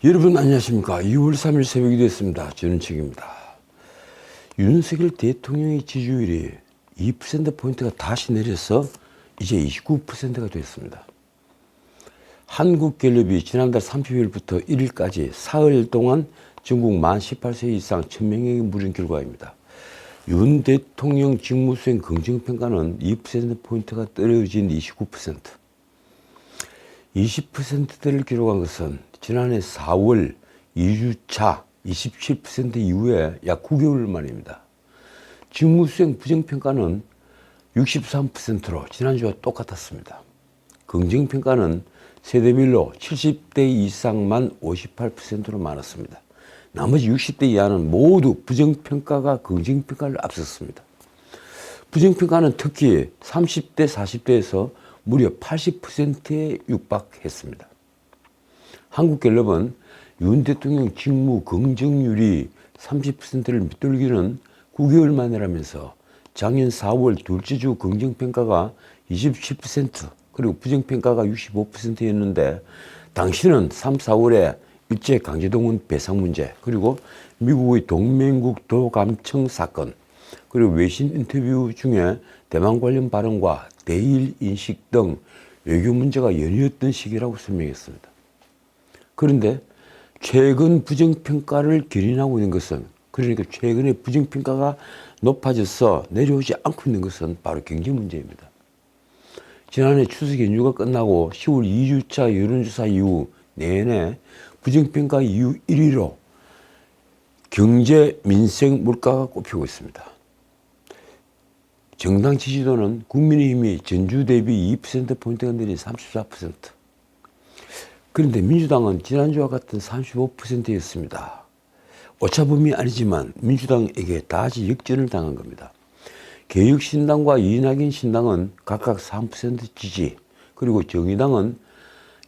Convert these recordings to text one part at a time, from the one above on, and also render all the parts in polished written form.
여러분 안녕하십니까. 2월 3일 새벽이 됐습니다. 저는 책입니다. 윤석열 대통령의 지지율이 2%포인트가 다시 내려서 이제 29%가 됐습니다. 한국갤럽이 지난달 30일부터 1일까지 사흘 동안 전국 만 18세 이상 1000명에게 물은 결과입니다. 윤 대통령 직무수행 긍정평가는 2%포인트가 떨어진 29%. 20%대를 기록한 것은 지난해 4월 2주차 27% 이후에 약 9개월 만입니다. 직무수행 부정평가는 63%로 지난주와 똑같았습니다. 긍정평가는 세대별로 70대 이상만 58%로 많았습니다. 나머지 60대 이하는 모두 부정평가가 긍정평가를 앞섰습니다. 부정평가는 특히 30대, 40대에서 무려 80%에 육박했습니다. 한국갤럽은 윤 대통령 직무 긍정률이 30%를 밑돌기는 9개월 만이라면서 작년 4월 둘째 주 긍정평가가 27% 그리고 부정평가가 65%였는데 당시는 3, 4월에 일제강제동원 배상 문제 그리고 미국의 동맹국 도감청 사건 그리고 외신 인터뷰 중에 대만 관련 발언과 대일 인식 등 외교 문제가 연이었던 시기라고 설명했습니다. 그런데 최근 부정평가를 견인하고 있는 것은 그러니까 최근에 부정평가가 높아져서 내려오지 않고 있는 것은 바로 경제 문제입니다. 지난해 추석 연휴가 끝나고 10월 2주차 여론조사 이후 내내 부정평가 이후 1위로 경제, 민생, 물가가 꼽히고 있습니다. 정당 지지도는 국민의힘이 전주 대비 2%포인트가 내린 34%. 그런데 민주당은 지난주와 같은 35%였습니다. 오차범위 아니지만 민주당에게 다시 역전을 당한 겁니다. 개혁신당과 이낙연 신당은 각각 3% 지지, 그리고 정의당은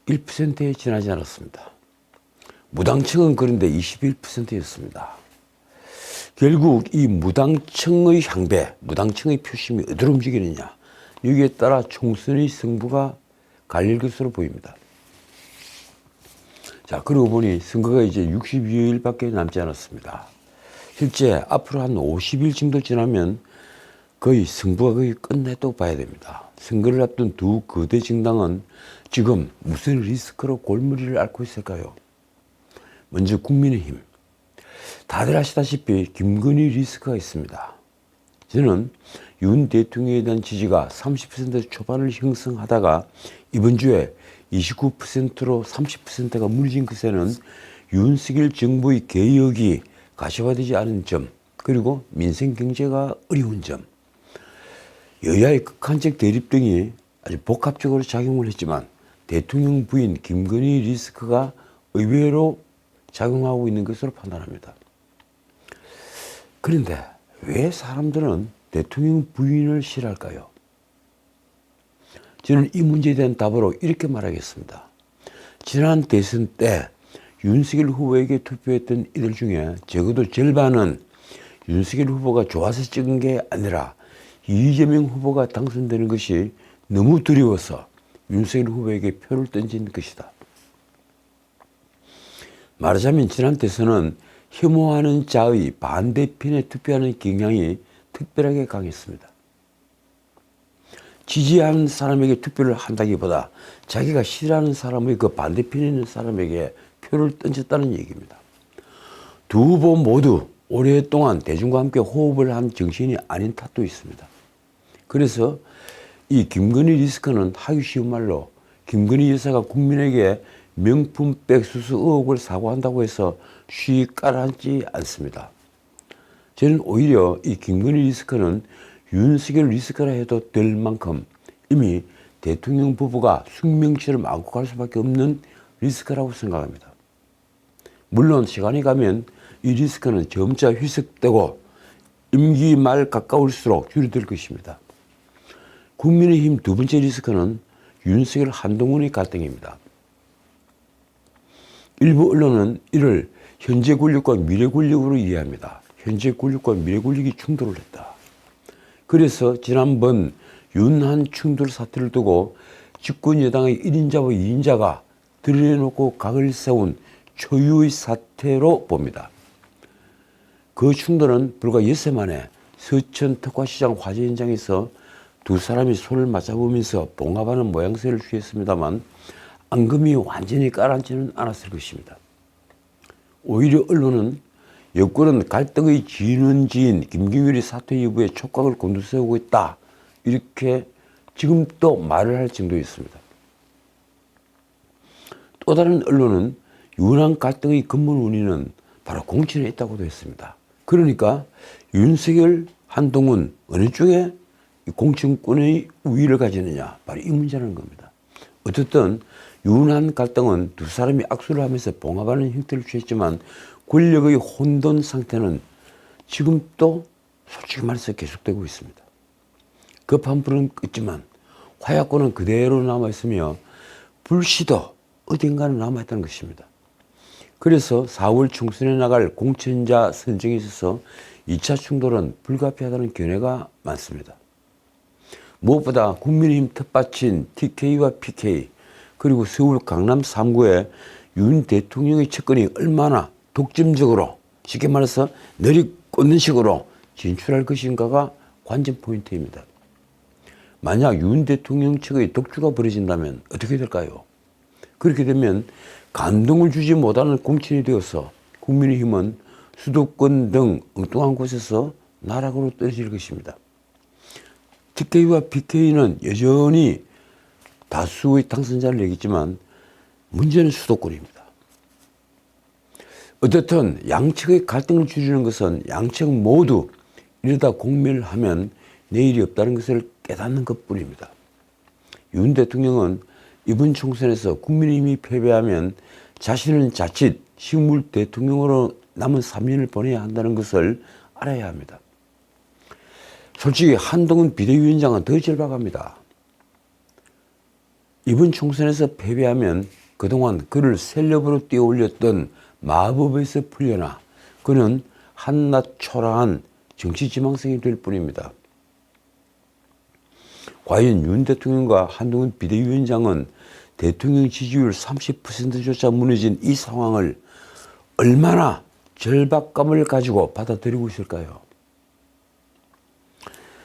1%에 지나지 않았습니다. 무당층은 그런데 21%였습니다. 결국 이 무당층의 향배, 무당층의 표심이 어디로 움직이느냐, 여기에 따라 총선의 승부가 갈릴 것으로 보입니다. 자, 그러고 보니 선거가 이제 62일밖에 남지 않았습니다. 실제 앞으로 한 50일 정도 지나면 거의 승부가 거의 끝냈다고 봐야 됩니다. 선거를 앞둔 두 거대 정당은 지금 무슨 리스크로 골머리를 앓고 있을까요? 먼저 국민의힘. 다들 아시다시피 김건희 리스크가 있습니다. 저는 윤 대통령에 대한 지지가 30% 초반을 형성하다가 이번 주에 29%로 30%가 무너진 것에는 윤석열 정부의 개혁이 가시화되지 않은 점, 그리고 민생 경제가 어려운 점, 여야의 극한적 대립 등이 아주 복합적으로 작용을 했지만 대통령 부인 김건희 리스크가 의외로 작용하고 있는 것으로 판단합니다. 그런데 왜 사람들은 대통령 부인을 싫어할까요? 저는 이 문제에 대한 답으로 이렇게 말하겠습니다. 지난 대선 때 윤석열 후보에게 투표했던 이들 중에 적어도 절반은 윤석열 후보가 좋아서 찍은 게 아니라 이재명 후보가 당선되는 것이 너무 두려워서 윤석열 후보에게 표를 던진 것이다. 말하자면 지난 대선은 혐오하는 자의 반대편에 투표하는 경향이 특별하게 강했습니다. 지지하는 사람에게 투표를 한다기보다 자기가 싫어하는 사람의 그 반대편에 있는 사람에게 표를 던졌다는 얘기입니다. 두 후보 모두 오랫동안 대중과 함께 호흡을 한 정신이 아닌 탓도 있습니다. 그래서 이 김건희 리스크는 하기 쉬운 말로 김건희 여사가 국민에게 명품 백수수 의혹을 사고한다고 해서 쉬이 깔아앉지 않습니다. 저는 오히려 이 김건희 리스크는 윤석열 리스크라 해도 될 만큼 이미 대통령 부부가 숙명처럼 안고 갈 수밖에 없는 리스크라고 생각합니다. 물론 시간이 가면 이 리스크는 점차 희석되고 임기 말 가까울수록 줄어들 것입니다. 국민의힘 두 번째 리스크는 윤석열 한동훈의 갈등입니다. 일부 언론은 이를 현재 권력과 미래 권력으로 이해합니다. 현재 권력과 미래 권력이 충돌을 했다. 그래서 지난번 윤한 충돌 사태를 두고 집권 여당의 1인자와 2인자가 들여놓고 각을 세운 초유의 사태로 봅니다. 그 충돌은 불과 엿새 만에 서천 특화시장 화재 현장에서 두 사람이 손을 맞잡으면서 봉합하는 모양새를 취했습니다만 앙금이 완전히 가라앉지는 않았을 것입니다. 오히려 언론은 여권은 갈등의 진원지인 김경일이 사퇴 여부에 촉각을 곤두세우고 있다, 이렇게 지금 또 말을 할 정도였습니다. 또 다른 언론은 윤한 갈등의 근본 원인은 바로 공천에 있다고도 했습니다. 그러니까 윤석열, 한동훈 어느 쪽에 공천권의 우위를 가지느냐, 바로 이 문제라는 겁니다. 어쨌든 윤한 갈등은 두 사람이 악수를 하면서 봉합하는 형태를 취했지만 권력의 혼돈 상태는 지금 또 솔직히 말해서 계속되고 있습니다. 급한 불은 끄지만 화약고는 그대로 남아있으며 불씨도 어딘가는 남아있다는 것입니다. 그래서 4월 총선에 나갈 공천자 선정에 있어서 2차 충돌은 불가피하다는 견해가 많습니다. 무엇보다 국민의힘 텃밭인 TK와 PK, 그리고 서울 강남 3구에 윤 대통령의 측근이 얼마나 독점적으로, 쉽게 말해서 내리꽂는 식으로 진출할 것인가가 관전 포인트입니다. 만약 윤 대통령 측의 독주가 벌어진다면 어떻게 될까요? 그렇게 되면 감동을 주지 못하는 공천이 되어서 국민의힘은 수도권 등 엉뚱한 곳에서 나락으로 떨어질 것입니다. TK와 PK는 여전히 다수의 당선자를 내겠지만 문제는 수도권입니다. 어떻든 양측의 갈등을 줄이는 것은 양측 모두 이러다 공멸하면 내일이 없다는 것을 깨닫는 것뿐입니다. 윤 대통령은 이번 총선에서 국민의힘이 패배하면 자신은 자칫 식물 대통령으로 남은 3년을 보내야 한다는 것을 알아야 합니다. 솔직히 한동훈 비대위원장은 더 절박합니다. 이번 총선에서 패배하면 그동안 그를 셀럽으로 띄어올렸던 마법에서 풀려나 그는 한낱 초라한 정치 지망생이 될 뿐입니다. 과연 윤 대통령과 한동훈 비대위원장은 대통령 지지율 30%조차 무너진 이 상황을 얼마나 절박감을 가지고 받아들이고 있을까요?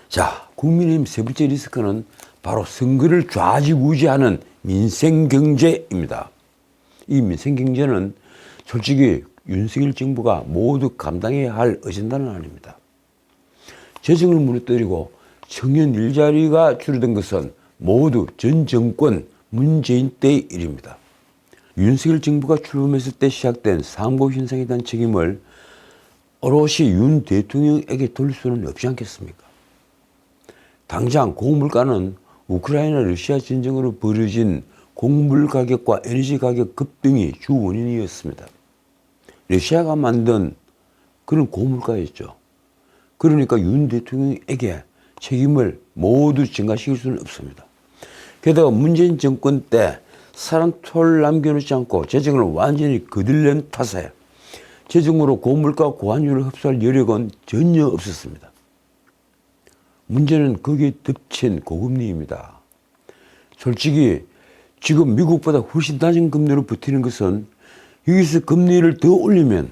자, 국민의힘 세 번째 리스크는 바로 선거를 좌지우지하는 민생경제입니다. 이 민생경제는 솔직히 윤석열 정부가 모두 감당해야 할 어젠다는 아닙니다. 재정을 무너뜨리고 청년 일자리가 줄어든 것은 모두 전 정권 문재인 때의 일입니다. 윤석열 정부가 출범했을 때 시작된 삼고 현상에 대한 책임을 오롯이 윤 대통령에게 돌릴 수는 없지 않겠습니까? 당장 고물가는 우크라이나 러시아 전쟁으로 벌어진 곡물 가격과 에너지 가격 급등이 주 원인이었습니다. 러시아가 만든 그런 고물가였죠. 그러니까 윤 대통령에게 책임을 모두 전가시킬 수는 없습니다. 게다가 문재인 정권 때 사람털 남겨놓지 않고 재정을 완전히 거들낸 탓에 재정으로 고물가 고환율을 흡수할 여력은 전혀 없었습니다. 문제는 거기에 덮친 고금리입니다. 솔직히 지금 미국보다 훨씬 낮은 금리로 버티는 것은 여기서 금리를 더 올리면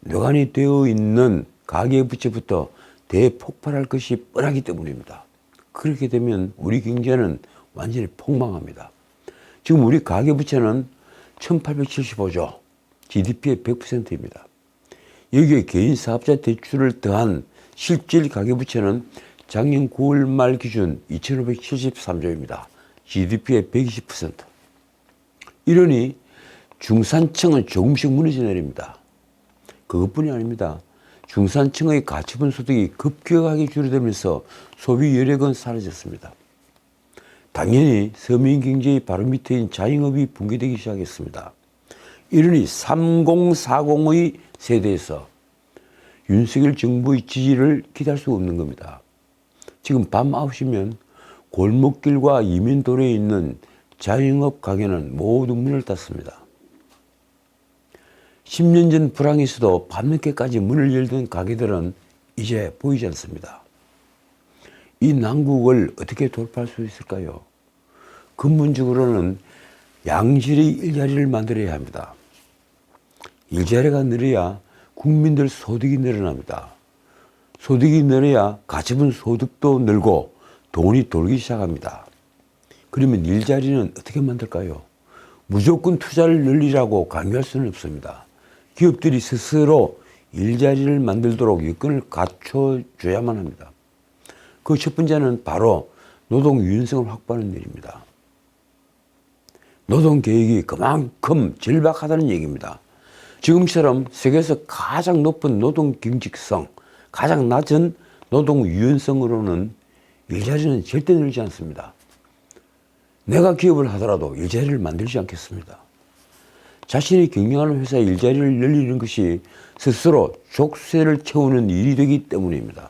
뇌관이 되어 있는 가계부채부터 대폭발할 것이 뻔하기 때문입니다. 그렇게 되면 우리 경제는 완전히 폭망합니다. 지금 우리 가계부채는 1875조, GDP의 100%입니다. 여기에 개인사업자 대출을 더한 실질 가계부채는 작년 9월 말 기준 2573조입니다. GDP의 120%. 이러니 중산층은 조금씩 무너져 내립니다. 그것뿐이 아닙니다. 중산층의 가처분 소득이 급격하게 줄어들면서 소비 여력은 사라졌습니다. 당연히 서민 경제의 바로 밑에인 자영업이 붕괴되기 시작했습니다. 이러니 3040의 세대에서 윤석열 정부의 지지를 기대할 수 없는 겁니다. 지금 밤 9시면 골목길과 이민도로에 있는 자영업 가게는 모두 문을 닫습니다. 10년 전 불황에서도 밤늦게까지 문을 열던 가게들은 이제 보이지 않습니다. 이 난국을 어떻게 돌파할 수 있을까요? 근본적으로는 양질의 일자리를 만들어야 합니다. 일자리가 늘어야 국민들 소득이 늘어납니다. 소득이 늘어야 가처분 소득도 늘고 돈이 돌기 시작합니다. 그러면 일자리는 어떻게 만들까요? 무조건 투자를 늘리라고 강요할 수는 없습니다. 기업들이 스스로 일자리를 만들도록 여건을 갖춰줘야만 합니다. 그 첫 번째는 바로 노동 유연성을 확보하는 일입니다. 노동계획이 그만큼 절박하다는 얘기입니다. 지금처럼 세계에서 가장 높은 노동 경직성, 가장 낮은 노동 유연성으로는 일자리는 절대 늘지 않습니다. 내가 기업을 하더라도 일자리를 만들지 않겠습니다. 자신이 경영하는 회사의 일자리를 늘리는 것이 스스로 족쇄를 채우는 일이 되기 때문입니다.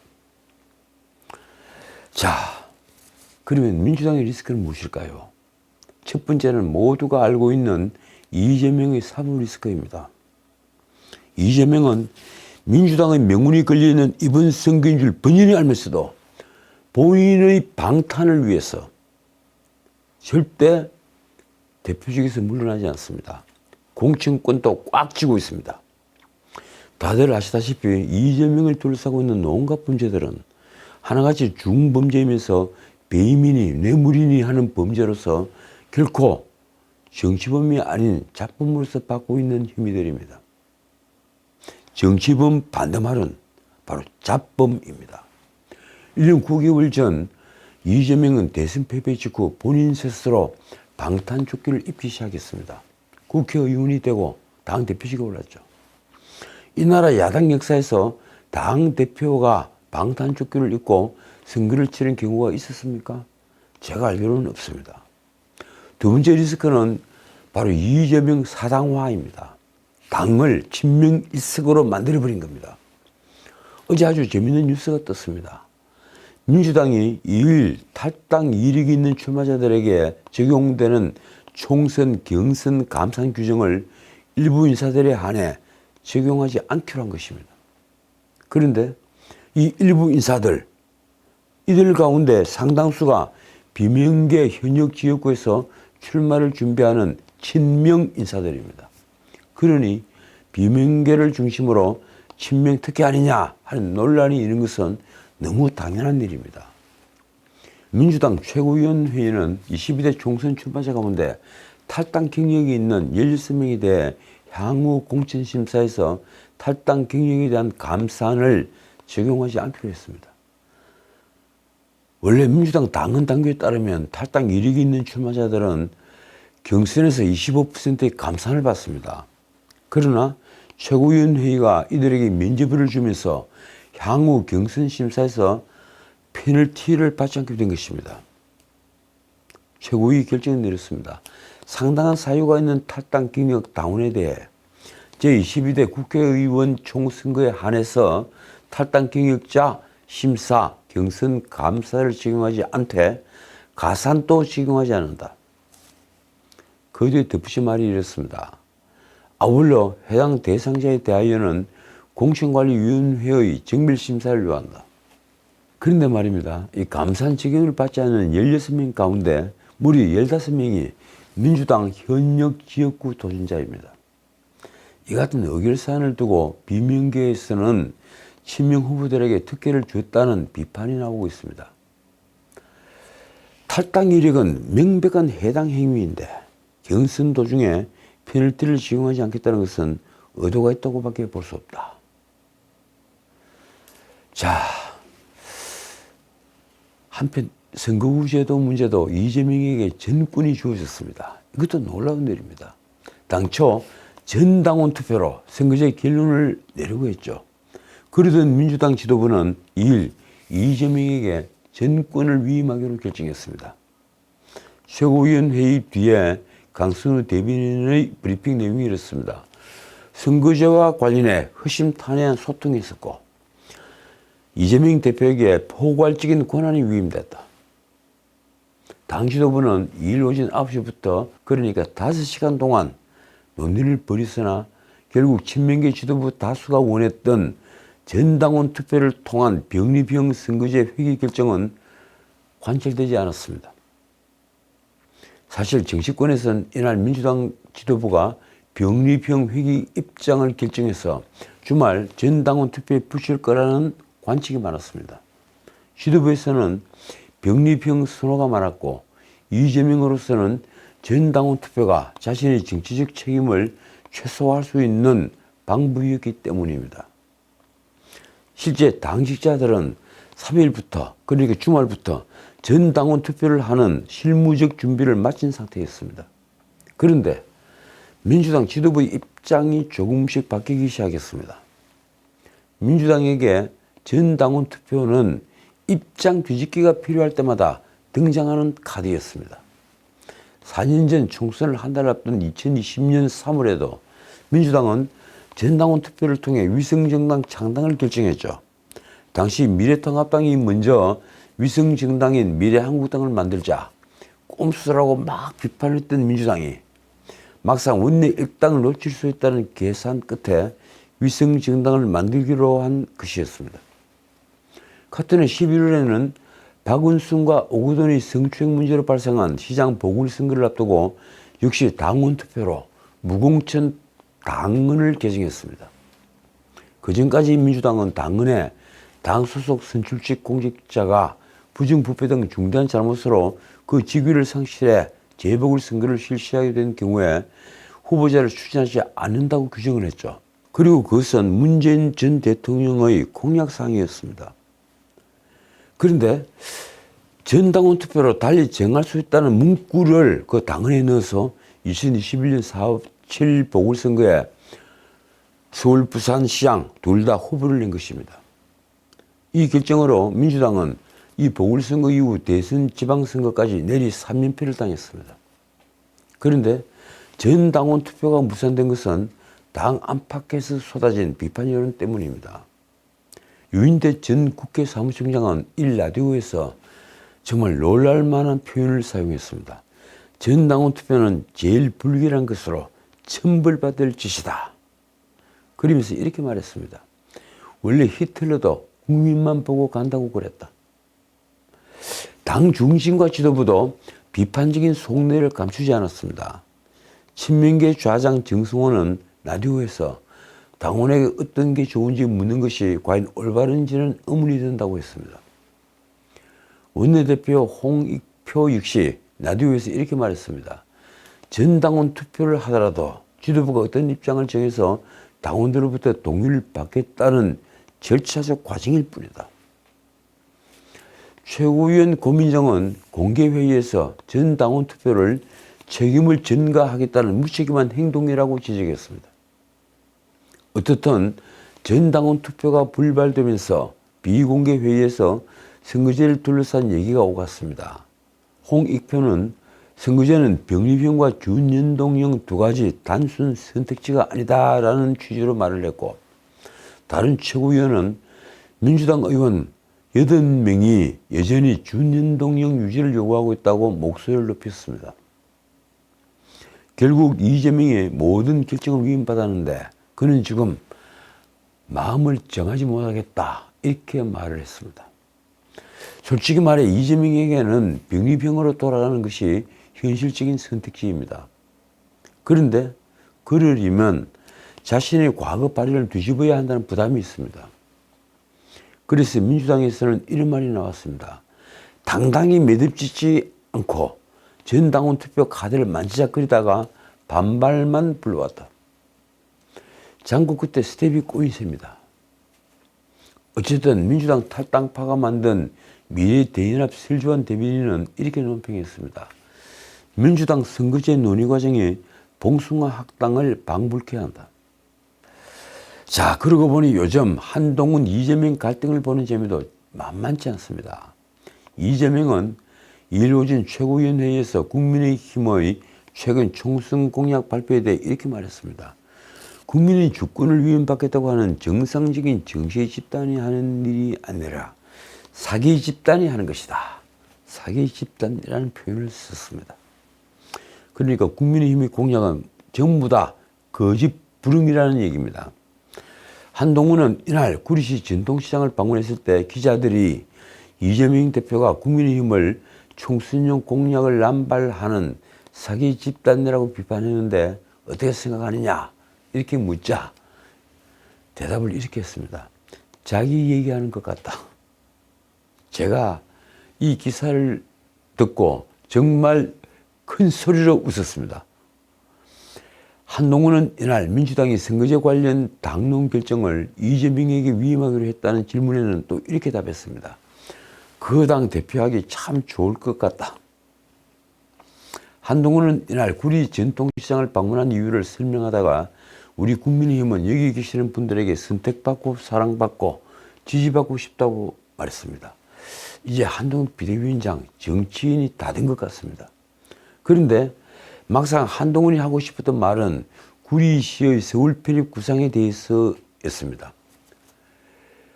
자, 그러면 민주당의 리스크는 무엇일까요? 첫 번째는 모두가 알고 있는 이재명의 사법 리스크입니다. 이재명은 민주당의 명운이 걸려있는 이번 선거인 줄 번연히 알면서도 본인의 방탄을 위해서 절대 대표직에서 물러나지 않습니다. 공천권도 꽉 쥐고 있습니다. 다들 아시다시피 이재명을 둘러싸고 있는 온갖 범죄들은 하나같이 중범죄이면서 배임이니 뇌물이니 하는 범죄로서 결코 정치범이 아닌 잡범으로서 받고 있는 혐의들입니다. 정치범 반대말은 바로 잡범입니다. 1년 9개월 전 이재명은 대선 패배 직후 본인 스스로 방탄조끼를 입기 시작했습니다. 국회의원이 되고 당대표직에 올랐죠. 이 나라 야당 역사에서 당대표가 방탄조끼를 입고 선거를 치른 경우가 있었습니까? 제가 알기로는 없습니다. 두 번째 리스크는 바로 이재명 사당화입니다. 당을 친명일색으로 만들어버린 겁니다. 어제 아주 재밌는 뉴스가 떴습니다. 민주당이 2일 탈당 이력이 있는 출마자들에게 적용되는 총선 경선 감산 규정을 일부 인사들에 한해 적용하지 않기로 한 것입니다. 그런데 이 일부 인사들, 이들 가운데 상당수가 비명계 현역 지역구에서 출마를 준비하는 친명 인사들입니다. 그러니 비명계를 중심으로 친명 특혜 아니냐 하는 논란이 있는 것은 너무 당연한 일입니다. 민주당 최고위원회의는 22대 총선 출마자 가운데 탈당 경력이 있는 16명에 대해 향후 공천심사에서 탈당 경력에 대한 감산을 적용하지 않기로 했습니다. 원래 민주당 당헌 당규에 따르면 탈당 이력이 있는 출마자들은 경선에서 25%의 감산을 받습니다. 그러나 최고위원회의가 이들에게 면죄부를 주면서 향후 경선 심사에서 페널티를 받지 않게 된 것입니다. 최고위 결정을 내렸습니다. 상당한 사유가 있는 탈당 경력 당원에 대해 제22대 국회의원 총선거에 한해서 탈당 경력자 심사 경선 감사를 적용하지 않되 가산도 적용하지 않는다. 그 뒤에 덧붙인 말이 이렇습니다. 아울러 해당 대상자에 대하여는 공천관리위원회의 정밀심사를 요한다. 그런데 말입니다. 이 감산 적용을 받지 않는 16명 가운데 무려 15명이 민주당 현역 지역구 도전자입니다. 이 같은 의결사안을 두고 비명계에서는 친명 후보들에게 특혜를 줬다는 비판이 나오고 있습니다. 탈당 이력은 명백한 해당 행위인데 경선 도중에 페널티를 적용하지 않겠다는 것은 의도가 있다고밖에 볼 수 없다. 자, 한편 선거구제도 문제도 이재명에게 전권이 주어졌습니다. 이것도 놀라운 일입니다. 당초 전당원 투표로 선거제 결론을 내려고 했죠. 그러던 민주당 지도부는 2일 이재명에게 전권을 위임하기로 결정했습니다. 최고위원회의 뒤에 강선우 대변인의 브리핑 내용이 이렇습니다. 선거제와 관련해 허심탄회한 소통이 있었고 이재명 대표에게 포괄적인 권한이 위임됐다. 당 지도부는 2일 오전 9시부터 그러니까 5시간 동안 논의를 벌였으나 결국 친명계 지도부 다수가 원했던 전당원 투표를 통한 병리병 선거제 회기 결정은 관철되지 않았습니다. 사실 정치권에서는 이날 민주당 지도부가 병리병 회기 입장을 결정해서 주말 전당원 투표에 붙일 거라는 관측이 많았습니다. 지도부에서는 병리병 선호가 많았고 이재명으로서는 전당원 투표가 자신의 정치적 책임을 최소화할 수 있는 방법이었기 때문입니다. 실제 당직자들은 3일부터 그러니까 주말부터 전당원 투표를 하는 실무적 준비를 마친 상태였습니다. 그런데 민주당 지도부의 입장이 조금씩 바뀌기 시작했습니다. 민주당에게 전당원 투표는 입장 뒤집기가 필요할 때마다 등장하는 카드였습니다. 4년 전 총선을 한 달 앞둔 2020년 3월에도 민주당은 전당원 투표를 통해 위성정당 창당을 결정했죠. 당시 미래통합당이 먼저 위성정당인 미래한국당을 만들자 꼼수라고 막 비판했던 민주당이 막상 원내 일당을 놓칠 수 있다는 계산 끝에 위성정당을 만들기로 한 것이었습니다. 같은 해 11월에는 박은순과 오거돈의 성추행 문제로 발생한 시장 보궐선거를 앞두고 역시 당원 투표로 무공천 당헌을 개정했습니다. 그전까지 민주당은 당헌에 당 소속 선출직 공직자가 부정부패 등 중대한 잘못으로 그 직위를 상실해 재보궐선거를 실시하게 된 경우에 후보자를 추진하지 않는다고 규정을 했죠. 그리고 그것은 문재인 전 대통령의 공약사항이었습니다. 그런데 전당원 투표로 달리 정할 수 있다는 문구를 그 당헌에 넣어서 2021년 4월 7일 보궐선거에 서울, 부산시장 둘 다 후보를 낸 것입니다. 이 결정으로 민주당은 이 보궐선거 이후 대선 지방선거까지 내리 3연패를 당했습니다. 그런데 전당원 투표가 무산된 것은 당 안팎에서 쏟아진 비판 여론 때문입니다. 유인태 전 국회 사무총장은 일라디오에서 정말 놀랄만한 표현을 사용했습니다. 전당원 투표는 제일 불길한 것으로 처벌받을 짓이다. 그러면서 이렇게 말했습니다. 원래 히틀러도 국민만 보고 간다고 그랬다. 당 중심과 지도부도 비판적인 속내를 감추지 않았습니다. 친명계 좌장 정승호는 라디오에서 당원에게 어떤 게 좋은지 묻는 것이 과연 올바른지는 의문이 든다고 했습니다. 원내대표 홍익표 역시 라디오에서 이렇게 말했습니다. 전당원 투표를 하더라도 지도부가 어떤 입장을 정해서 당원들로부터 동의를 받겠다는 절차적 과정일 뿐이다. 최고위원 고민정은 공개회의에서 전당원 투표를 책임을 전가하겠다는 무책임한 행동이라고 지적했습니다. 어떻든 전당원 투표가 불발되면서 비공개 회의에서 선거제를 둘러싼 얘기가 오갔습니다. 홍익표는 선거제는 병리병과 준연동형 두 가지 단순 선택지가 아니다라는 취지로 말을 했고, 다른 최고위원은 민주당 의원 8명이 여전히 준연동형 유지를 요구하고 있다고 목소리를 높였습니다. 결국 이재명의 모든 결정을 위임받았는데 그는 지금 마음을 정하지 못하겠다 이렇게 말을 했습니다. 솔직히 말해 이재명에게는 병리병으로 돌아가는 것이 현실적인 선택지입니다. 그런데 그러려면 자신의 과거 발언을 뒤집어야 한다는 부담이 있습니다. 그래서 민주당에서는 이런 말이 나왔습니다. 당당히 매듭짓지 않고 전당원 투표 카드를 만지작거리다가 반발만 불러왔다. 장고 끝에 스텝이 꼬인 셈이다. 어쨌든 민주당 탈당파가 만든 미래대연합 설주환 대변인은 이렇게 논평했습니다. 민주당 선거제 논의 과정이 봉숭아 학당을 방불케 한다. 자, 그러고 보니 요즘 한동훈, 이재명 갈등을 보는 재미도 만만치 않습니다. 이재명은 2일 오전 최고위원회의에서 국민의힘의 최근 총선 공약 발표에 대해 이렇게 말했습니다. 국민의 주권을 위임받겠다고 하는 정상적인 정치 집단이 하는 일이 아니라 사기 집단이 하는 것이다. 사기 집단이라는 표현을 썼습니다. 그러니까 국민의힘의 공약은 전부 다 거짓 불응이라는 얘기입니다. 한동훈은 이날 구리시 전통시장을 방문했을 때 기자들이 이재명 대표가 국민의힘을 총선용 공약을 남발하는 사기 집단이라고 비판했는데 어떻게 생각하느냐 이렇게 묻자 대답을 이렇게 했습니다. 자기 얘기하는 것 같다. 제가 이 기사를 듣고 정말 큰 소리로 웃었습니다. 한동훈은 이날 민주당이 선거제 관련 당론 결정을 이재명에게 위임하기로 했다는 질문에는 또 이렇게 답했습니다. 그 당 대표하기 참 좋을 것 같다. 한동훈은 이날 구리 전통시장을 방문한 이유를 설명하다가 우리 국민의힘은 여기 계시는 분들에게 선택받고 사랑받고 지지받고 싶다고 말했습니다. 이제 한동훈 비대위원장 정치인이 다 된 것 같습니다. 그런데 막상 한동훈이 하고 싶었던 말은 구리시의 서울 편입 구상에 대해서였습니다.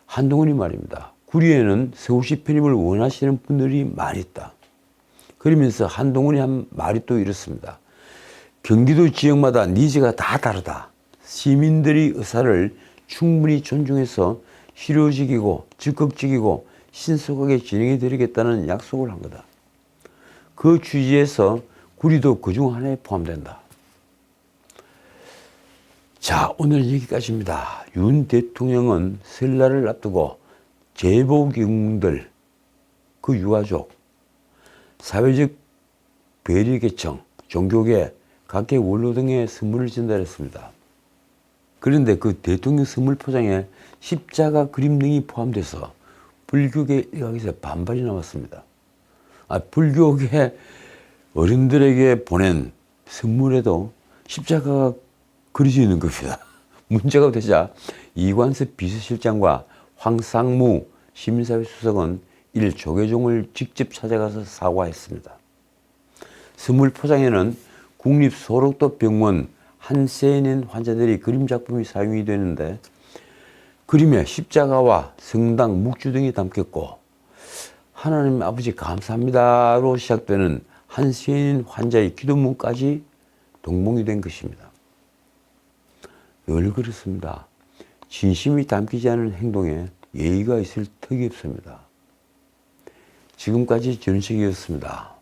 한동훈이 말입니다. 구리에는 서울시 편입을 원하시는 분들이 많이 있다. 그러면서 한동훈이 한 말이 또 이렇습니다. 경기도 지역마다 니즈가 다 다르다. 시민들의 의사를 충분히 존중해서 실효적이고 적극적이고 신속하게 진행해 드리겠다는 약속을 한 거다. 그 취지에서 구리도 그중 하나에 포함된다. 자, 오늘 여기까지입니다. 윤 대통령은 설날을 앞두고 제복 영웅들, 그 유가족, 사회적 배려계층, 종교계, 각계 원로 등의 선물을 전달했습니다. 그런데 그 대통령 선물 포장에 십자가 그림 등이 포함돼서 불교계 일각에서 반발이 나왔습니다. 불교계 어른들에게 보낸 선물에도 십자가가 그려져 있는 겁니다. 문제가 되자 이관섭 비서실장과 황상무 시민사회 수석은 이를 조계종을 직접 찾아가서 사과했습니다. 선물 포장에는 국립소록도 병원 한세인 환자들의 그림 작품이 사용이 되는데 그림에 십자가와 성당 묵주 등이 담겼고 하나님 아버지 감사합니다로 시작되는 한세인 환자의 기도문까지 동봉이 된 것입니다. 늘 그렇습니다. 진심이 담기지 않은 행동에 예의가 있을 턱이 없습니다. 지금까지 전식이었습니다.